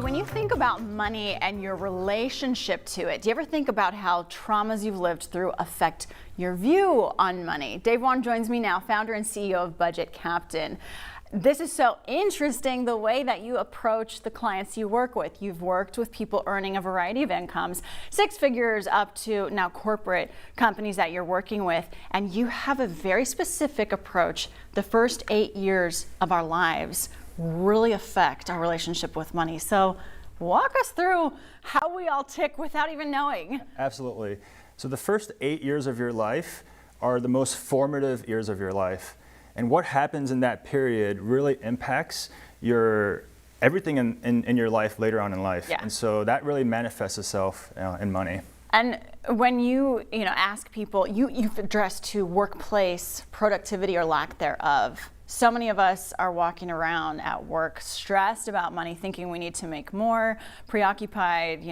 When you think about money and your relationship to it, do you ever think about how traumas you've lived through affect your view on money? Dave Wong joins me now, founder and CEO of Budget Captain. This is so interesting, the way that you approach the clients you work with. You've worked with people earning a variety of incomes, six figures up to now corporate companies that you're working with, and you have a very specific approach. The first 8 years of our lives really affect our relationship with money. So walk us through how we all tick without even knowing. Absolutely. So the first 8 years of your life are the most formative years of your life. And what happens in that period really impacts everything in your life later on in life. Yeah. And so that really manifests itself in money. And when you ask people, you've addressed to workplace productivity or lack thereof. So many of us are walking around at work stressed about money, thinking we need to make more, preoccupied,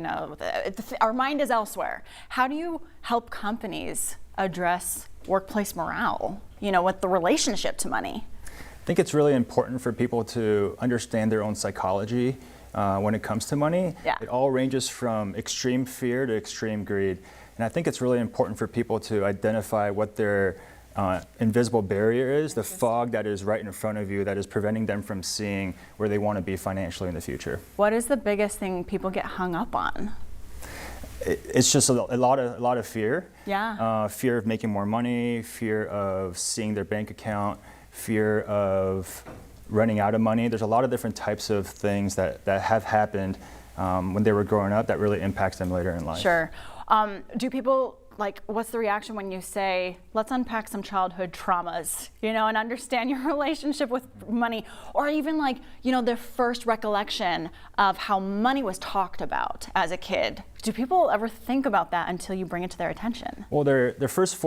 our mind is elsewhere. How do you help companies address workplace morale, with the relationship to money? I think it's really important for people to understand their own psychology when it comes to money. Yeah. It all ranges from extreme fear to extreme greed. And I think it's really important for people to identify what their invisible barrier is, the fog that is right in front of you that is preventing them from seeing where they want to be financially in the future. What is the biggest thing people get hung up on? It's just a lot of fear. Yeah. Fear of making more money, fear of seeing their bank account, fear of running out of money. There's a lot of different types of things that have happened when they were growing up that really impacts them later in life. Sure. Do people, what's the reaction when you say, let's unpack some childhood traumas, and understand your relationship with money, or even their first recollection of how money was talked about as a kid? Do people ever think about that until you bring it to their attention? Well, their first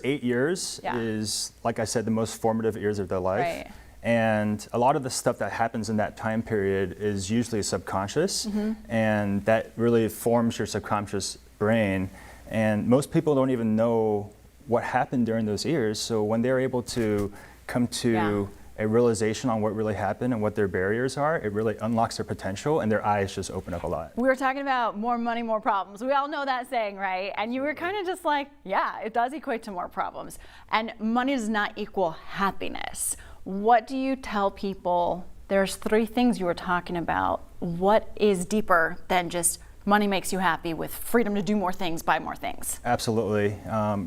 8 years Yeah. is, like I said, the most formative years of their life. Right. And a lot of the stuff that happens in that time period is usually subconscious, and that really forms your subconscious brain. And most people don't even know what happened during those years. So when they're able to come to a realization on what really happened and what their barriers are, it really unlocks their potential and their eyes just open up a lot. We were talking about more money, more problems. We all know that saying, right? And you were kind of just like, yeah, it does equate to more problems. And money does not equal happiness. What do you tell people? There's 3 things you were talking about. What is deeper than just money makes you happy with freedom to do more things, buy more things? Absolutely.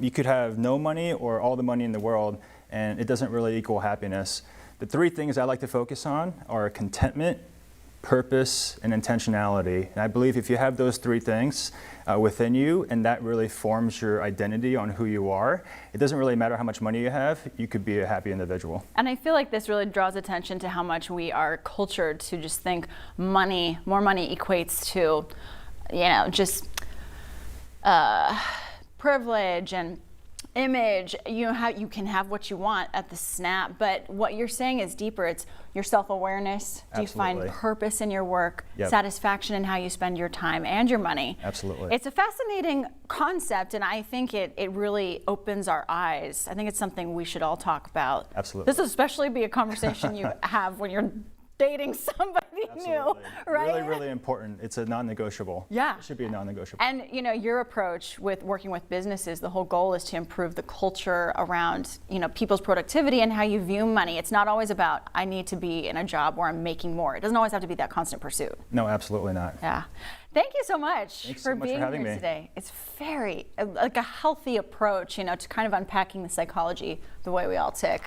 You could have no money or all the money in the world, and it doesn't really equal happiness. The 3 things I like to focus on are contentment, purpose, and intentionality. And I believe if you have those 3 things within you, and that really forms your identity on who you are, it doesn't really matter how much money you have, you could be a happy individual. And I feel like this really draws attention to how much we are cultured to just think more money equates to, just privilege and image, how you can have what you want at the snap. But what you're saying is deeper. It's your self-awareness. Do you find purpose in your work, satisfaction in how you spend your time and your money? Absolutely. It's a fascinating concept, and I think it really opens our eyes. I think it's something we should all talk about. Absolutely. This will especially be a conversation you have when you're dating somebody new, right? Really, really important. It's a non-negotiable. Yeah. It should be a non-negotiable. And your approach with working with businesses, the whole goal is to improve the culture around, people's productivity and how you view money. It's not always about, I need to be in a job where I'm making more. It doesn't always have to be that constant pursuit. No, absolutely not. Yeah. Thank you so much for being having here me today. It's very, a healthy approach, to kind of unpacking the psychology the way we all tick.